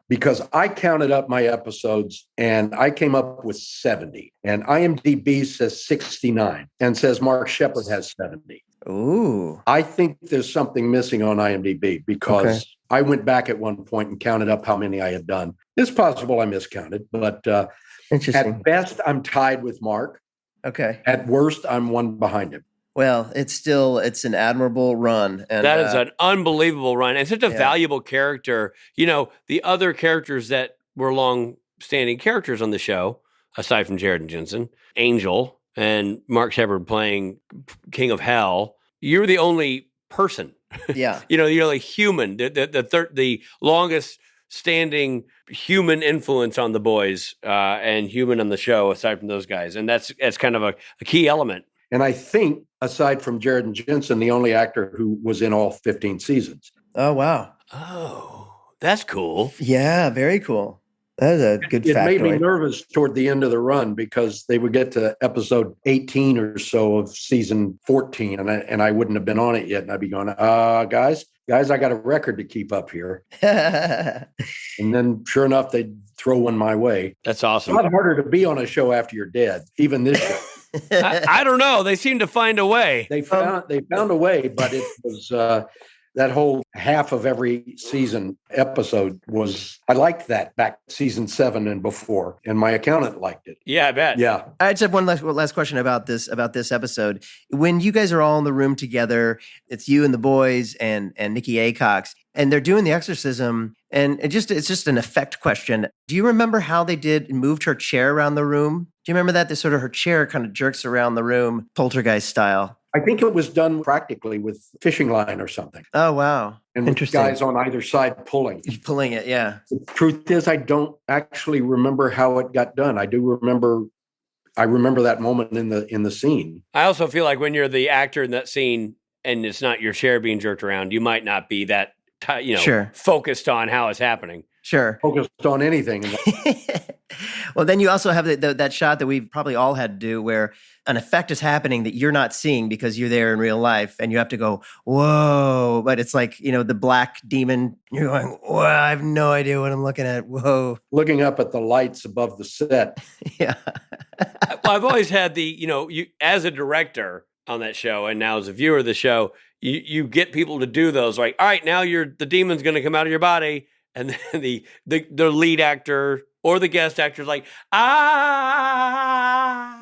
Because I counted up my episodes and I came up with 70. And IMDb says 69 and says Mark Shepard has 70. Ooh. I think there's something missing on IMDb because I went back at one point and counted up how many I had done. It's possible I miscounted, but Interesting. At best, I'm tied with Mark. Okay. At worst, I'm one behind him. Well, it's an admirable run. And that is an unbelievable run. And such a valuable character. You know, the other characters that were long-standing characters on the show, aside from Jared and Jensen, Angel and Mark Shepard playing King of Hell, you're the only person. Yeah. You're the only human, the longest standing human influence on the boys and human on the show, aside from those guys. And that's kind of a key element. And I think, aside from Jared and Jensen, the only actor who was in all 15 seasons. Oh, wow. Oh, that's cool. Yeah, very cool. That is a good factoid. It made me nervous toward the end of the run because they would get to episode 18 or so of season 14, and I wouldn't have been on it yet. And I'd be going, guys, I got a record to keep up here. And then, sure enough, they'd throw one my way. That's awesome. It's a lot harder to be on a show after you're dead, even this show. I don't know. They seem to find a way. They found a way, but it was that whole half of every season episode was, I liked that back season 7 and before, and my accountant liked it. Yeah, I bet. Yeah. I just have one last question about this episode. When you guys are all in the room together, it's you and the boys and Nikki Acox, and they're doing the exorcism, and it's just an effect question. Do you remember how they moved her chair around the room? Do you remember that? This sort of her chair kind of jerks around the room, poltergeist style. I think it was done practically with fishing line or something. Oh, wow. And with guys on either side pulling. Pulling it, yeah. The truth is, I don't actually remember how it got done. I do remember I remember that moment in the scene. I also feel like when you're the actor in that scene and it's not your chair being jerked around, you might not be that, Sure. focused on how it's happening. Sure. Focused on anything. Well, then you also have that shot that we've probably all had to do where an effect is happening that you're not seeing because you're there in real life and you have to go, whoa. But it's like, the black demon, you're going, whoa, I have no idea what I'm looking at. Whoa. Looking up at the lights above the set. Yeah. Well, I've always had you as a director on that show and now as a viewer of the show, you get people to do those like, all right, now the demon's going to come out of your body. And then the lead actor or the guest actor is like, Yeah.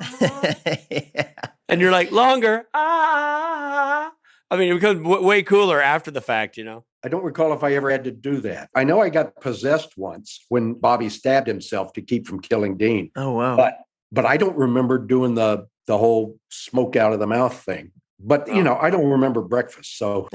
And you're like, longer, I mean, it becomes way cooler after the fact, I don't recall if I ever had to do that. I know I got possessed once when Bobby stabbed himself to keep from killing Dean. Oh, wow. But I don't remember doing the whole smoke out of the mouth thing. But, I don't remember breakfast. So,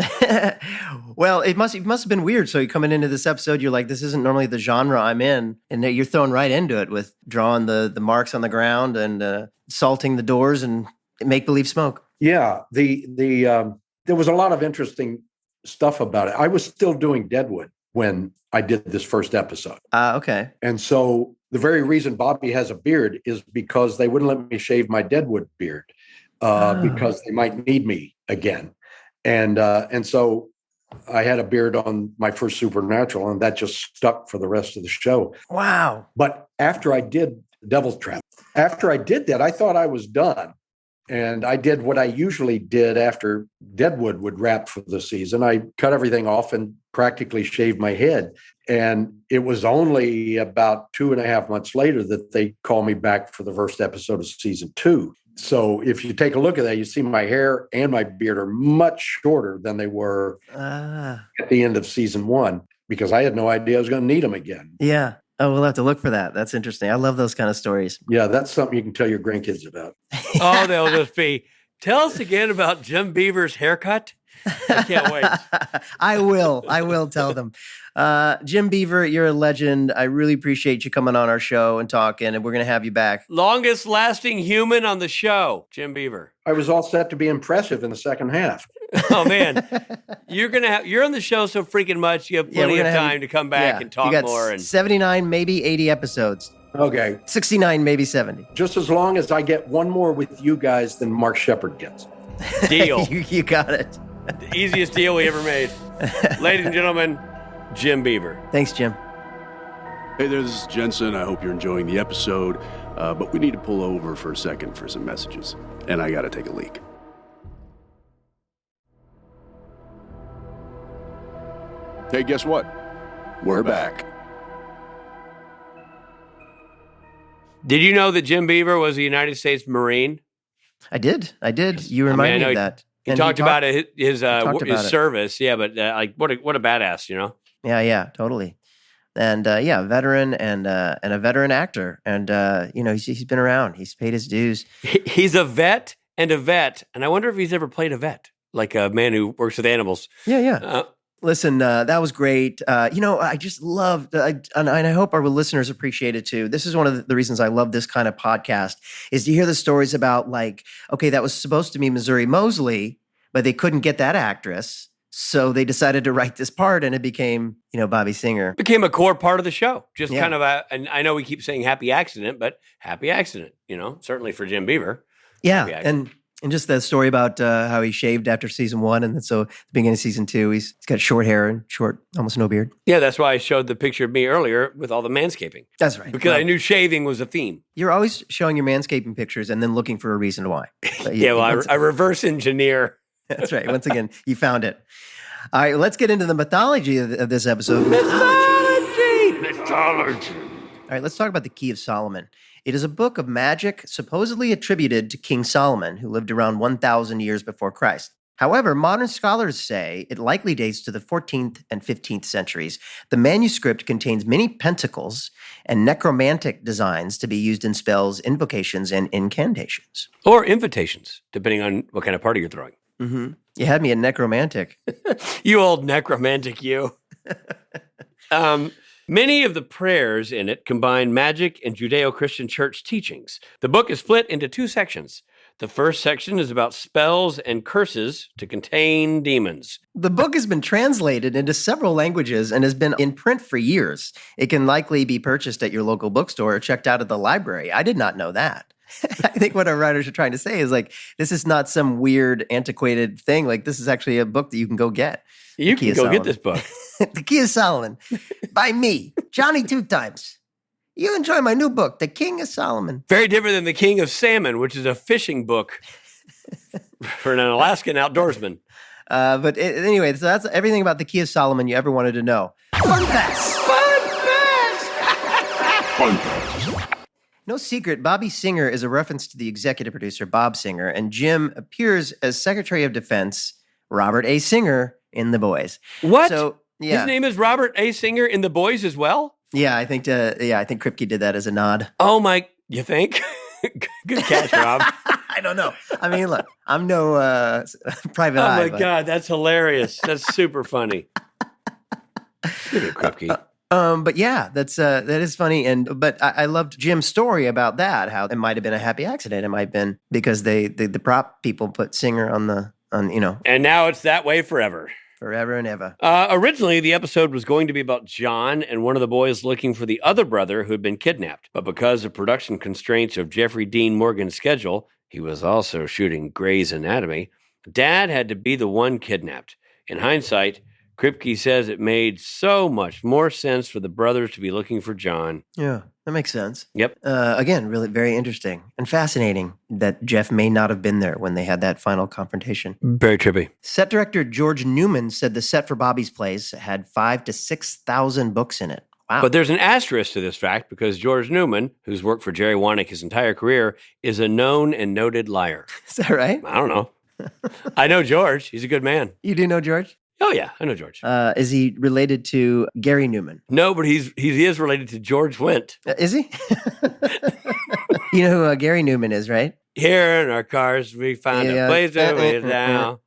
well, it must have been weird. So you're coming into this episode, you're like, this isn't normally the genre I'm in. And you're thrown right into it with drawing the marks on the ground and salting the doors and make-believe smoke. Yeah. There was a lot of interesting stuff about it. I was still doing Deadwood when I did this first episode. Okay. And so the very reason Bobby has a beard is because they wouldn't let me shave my Deadwood beard. Because they might need me again. And so I had a beard on my first Supernatural, and that just stuck for the rest of the show. Wow. But after I did Devil's Trap, after I did that, I thought I was done. And I did what I usually did after Deadwood would wrap for the season. I cut everything off and practically shaved my head. And it was only about 2.5 months later that they called me back for the first episode of season 2. So if you take a look at that, you see my hair and my beard are much shorter than they were at the end of season 1, because I had no idea I was going to need them again. Yeah. Oh, we'll have to look for that. That's interesting. I love those kind of stories. Yeah, that's something you can tell your grandkids about. Oh, they'll just be, tell us again about Jim Beaver's haircut. I can't wait. I will tell them. Jim Beaver, you're a legend. I really appreciate you coming on our show and talking, and we're going to have you back. Longest lasting human on the show, Jim Beaver. I was all set to be impressive in the second half. Oh man, you're on the show so freaking much. You have plenty of time to come back and talk you got more. And 79, maybe 80 episodes. Okay. 69, maybe 70. Just as long as I get one more with you guys than Mark Shepard gets. Deal. You got it. The easiest deal we ever made. Ladies and gentlemen, Jim Beaver. Thanks, Jim. Hey there, this is Jensen. I hope you're enjoying the episode, but we need to pull over for a second for some messages, and I got to take a leak. Hey, guess what? We're back. Did you know that Jim Beaver was a United States Marine? I did. You reminded me of that. He talked about his service. Yeah, but what a badass, Yeah, totally. And veteran and a veteran actor, and he's been around. He's paid his dues. He's a vet, and I wonder if he's ever played a vet, like a man who works with animals. Yeah. Listen, that was great. I just loved, and I hope our listeners appreciate it too. This is one of the reasons I love this kind of podcast, is to hear the stories about that was supposed to be Missouri Mosley, but they couldn't get that actress. So they decided to write this part, and it became, Bobby Singer. Became a core part of the show. Just kind of and I know we keep saying happy accident, but happy accident, certainly for Jim Beaver. Yeah, and just the story about how he shaved after season 1, and then so at the beginning of season 2, he's got short hair and almost no beard. Yeah, that's why I showed the picture of me earlier with all the manscaping. That's right. Because I knew shaving was a theme. You're always showing your manscaping pictures and then looking for a reason why. I reverse engineer. That's right. Once again, you found it. All right, let's get into the mythology of this episode. Mythology. All right, let's talk about the Key of Solomon. It is a book of magic supposedly attributed to King Solomon, who lived around 1,000 years before Christ. However, modern scholars say it likely dates to the 14th and 15th centuries. The manuscript contains many pentacles and necromantic designs to be used in spells, invocations, and incantations. Or invitations, depending on what kind of party you're throwing. Mm-hmm. You had me at necromantic. You old necromantic, you. Many of the prayers in it combine magic and Judeo-Christian church teachings. The book is split into 2 sections. The first section is about spells and curses to contain demons. The book has been translated into several languages and has been in print for years. It can likely be purchased at your local bookstore or checked out at the library. I did not know that. I think what our writers are trying to say is like, this is not some weird, antiquated thing. Like, this is actually a book that you can go get. You can go get this book. The Key of Solomon by me, Johnny Two Times. You enjoy my new book, The King of Solomon. Very different than The King of Salmon, which is a fishing book for an Alaskan outdoorsman. Anyway, so that's everything about The Key of Solomon you ever wanted to know. Fun facts! Fun facts. No secret, Bobby Singer is a reference to the executive producer, Bob Singer, and Jim appears as Secretary of Defense, Robert A. Singer, in The Boys. What? So, yeah. His name is Robert A. Singer in The Boys as well? Yeah, I think Kripke did that as a nod. Oh my, you think? Good catch, Rob. I don't know. I mean, look, I'm no private eye. Oh my God, that's hilarious. That's super funny. Kripke. But yeah, that is funny. But I loved Jim's story about that, how it might have been a happy accident. It might have been because the prop people put Singer on And now it's that way forever. Forever and ever. Originally, the episode was going to be about John and one of the boys looking for the other brother who had been kidnapped. But because of production constraints of Jeffrey Dean Morgan's schedule, he was also shooting Grey's Anatomy, Dad had to be the one kidnapped. In hindsight, Kripke says it made so much more sense for the brothers to be looking for John. Yeah, that makes sense. Yep. Again, really very interesting and fascinating that Jeff may not have been there when they had that final confrontation. Very trippy. Set director George Newman said the set for Bobby's Place had 5,000 to 6,000 books in it. Wow. But there's an asterisk to this fact because George Newman, who's worked for Jerry Wanick his entire career, is a known and noted liar. Is that right? I don't know. I know George. He's a good man. You do know George? Oh, yeah. I know George. Is he related to Gary Newman? No, but he is related to George Wendt. Is he? You know who Gary Newman is, right? Here in our cars, we found a place to lay down.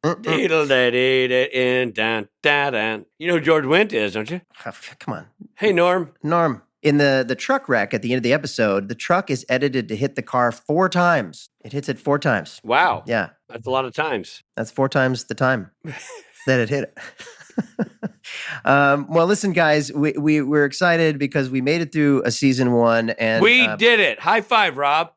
Deedle-da-dee-da-in-down-da-dan. You know who George Wendt is, don't you? Oh, come on. Hey, Norm. Norm. In the truck wreck at the end of the episode, the truck is edited to hit the car 4 times. It hits it 4 times. Wow. Yeah. That's a lot of times. That's 4 times the time that it hit it. Well, listen, guys, we're excited because we made it through a season 1. And we did it. High five, Rob.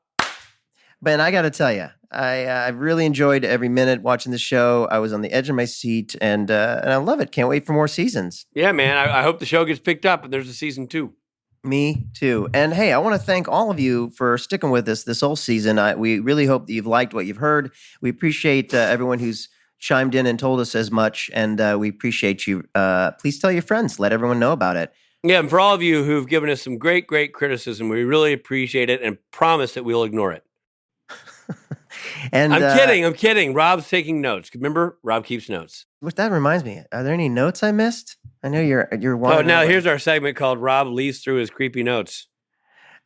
Ben, I got to tell you, I really enjoyed every minute watching the show. I was on the edge of my seat, and I love it. Can't wait for more seasons. Yeah, man. I hope the show gets picked up and there's a season 2. Me too. And hey, I want to thank all of you for sticking with us this whole season. We really hope that you've liked what you've heard. We appreciate everyone who's chimed in and told us as much, and we appreciate you. Please tell your friends. Let everyone know about it. Yeah, and for all of you who've given us some great, great criticism, we really appreciate it and promise that we'll ignore it. And I'm kidding. Rob's taking notes. Remember, Rob keeps notes. Which that reminds me, are there any notes I missed? I know you're one. Oh, now here's our segment called Rob Leads Through His Creepy Notes.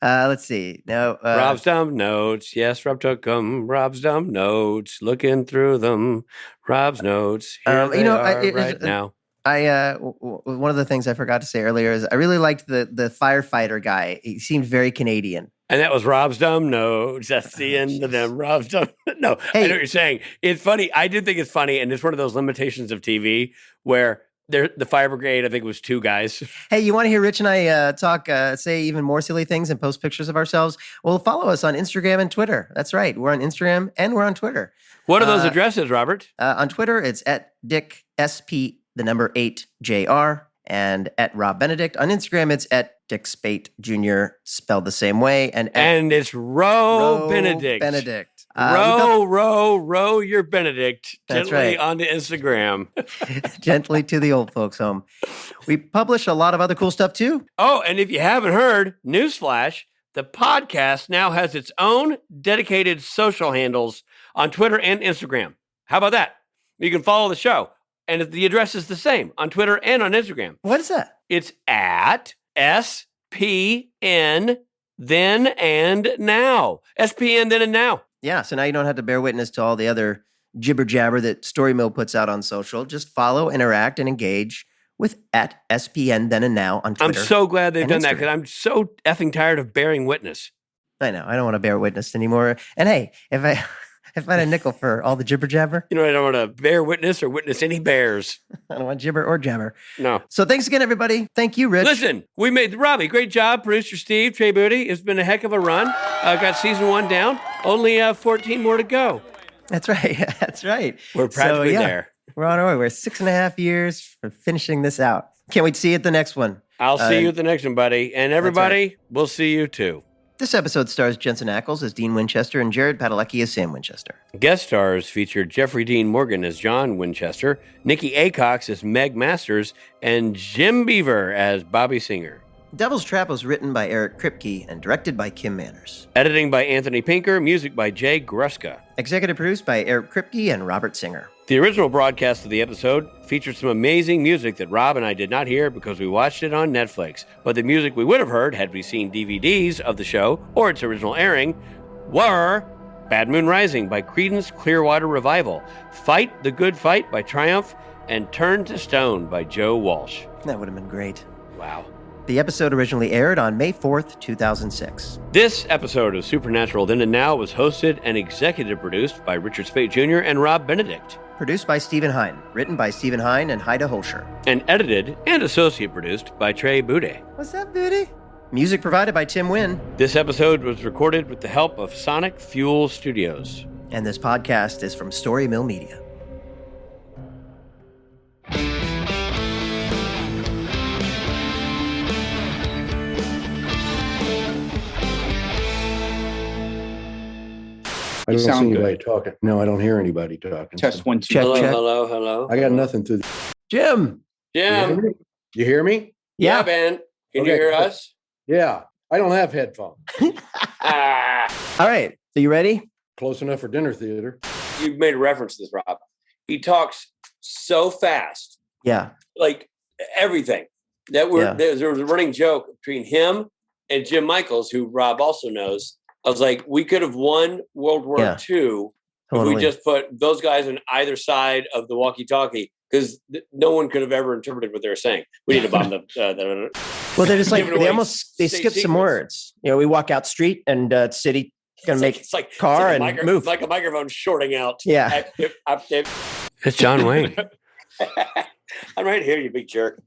Let's see. No, Rob's dumb notes. Yes, Rob took them. Rob's dumb notes. Looking through them. Rob's notes. Here they are right now. One of the things I forgot to say earlier is I really liked the firefighter guy. He seemed very Canadian. And that was Rob's dumb notes. That's the end of them. Rob's dumb. No, hey. I know what you're saying. It's funny. I did think it's funny. And it's one of those limitations of TV where the fire brigade, I think, was 2 guys. Hey, you want to hear Rich and I talk, say even more silly things and post pictures of ourselves? Well, follow us on Instagram and Twitter. That's right. We're on Instagram and we're on Twitter. What are those addresses, Robert? On Twitter, it's at Dick SP, the number 8JR, and at Rob Benedict. On Instagram, it's at Dick Spate Jr., spelled the same way. And it's Ro Benedict. Benedict. Row your Benedict That's gently right. onto Instagram. Gently to the old folks' home. We publish a lot of other cool stuff too. Oh, and if you haven't heard, newsflash, the podcast now has its own dedicated social handles on Twitter and Instagram. How about that? You can follow the show. And the address is the same on Twitter and on Instagram. What is that? It's at SPN Then and Now. SPN Then and Now. Yeah, so now you don't have to bear witness to all the other jibber jabber that Story Mill puts out on social. Just follow, interact, and engage with @SPN Then and Now on Twitter. I'm so glad they've and done that Instagram. because I'm so effing tired of bearing witness. I know. I don't want to bear witness anymore. And hey, if I had a nickel for all the jibber jabber, You know, I don't want to bear witness or witness any bears. I don't want gibber or jabber. No. So thanks again, everybody. Thank you, Rich. Listen, we made Robbie. Great job, producer Steve, Trey Booty. It's been a heck of a run. Got season 1 down. Only 14 more to go. That's right. That's right. We're practically there. We're on our way. We're 6.5 years for finishing this out. Can't wait to see you at the next one. I'll see you at the next one, buddy. And everybody, we'll see you too. This episode stars Jensen Ackles as Dean Winchester and Jared Padalecki as Sam Winchester. Guest stars featured Jeffrey Dean Morgan as John Winchester, Nikki Acox as Meg Masters, and Jim Beaver as Bobby Singer. Devil's Trap was written by Eric Kripke and directed by Kim Manners. Editing by Anthony Pinker, music by Jay Gruska. Executive produced by Eric Kripke and Robert Singer. The original broadcast of the episode featured some amazing music that Rob and I did not hear because we watched it on Netflix. But the music we would have heard had we seen DVDs of the show or its original airing were Bad Moon Rising by Creedence Clearwater Revival, Fight the Good Fight by Triumph, and Turn to Stone by Joe Walsh. That would have been great. Wow. The episode originally aired on May 4th, 2006. This episode of Supernatural Then and Now was hosted and executive produced by Richard Speight Jr. and Rob Benedict. Produced by Stephen Hine. Written by Stephen Hine and Haida Holscher. And edited and associate produced by Trey Boudet. What's up, Booty? Music provided by Tim Wynn. This episode was recorded with the help of Sonic Fuel Studios. And this podcast is from Story Mill Media. I don't see sound anybody talking. No, I don't hear anybody talking. Test 1, 2. Check, Hello, check. hello, hello. I got nothing to. Jim! Jim. You hear me? Yeah, Ben. Can Okay, you hear cool. us? Yeah. I don't have headphones. All right. So you ready? Close enough for dinner theater. You've made a reference to this, Rob. He talks so fast, Yeah. like everything. There was a running joke between him and Jim Michaels, who Rob also knows. I was like, we could have won World War II if Totally. we just put those guys on either side of the walkie-talkie, because no one could have ever interpreted what they were saying. We need to bomb the Well, they're just like, Giving away they state skip some secrets. words. You know, we walk out street and city gonna make it's like car it's and move. like a microphone shorting out. Yeah. It's John Wayne. I'm right here, you big jerk.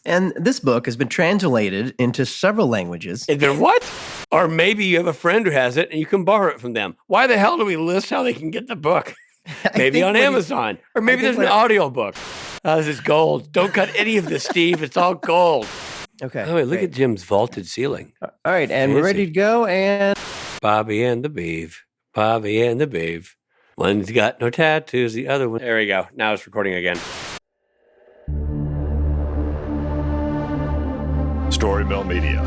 And this book has been translated into several languages. And then what? Or maybe you have a friend who has it and you can borrow it from them. Why the hell do we list how they can get the book? Maybe on Amazon. Or maybe there's an audio book. This is gold. Don't cut any of this, Steve. It's all gold. Okay. Oh, wait, look great. at Jim's vaulted ceiling. All right, and we're ready to go. And Bobby and the Beav. Bobby and the Beav. One's got no tattoos, the other one. There we go. Now it's recording again. Story Mill Media.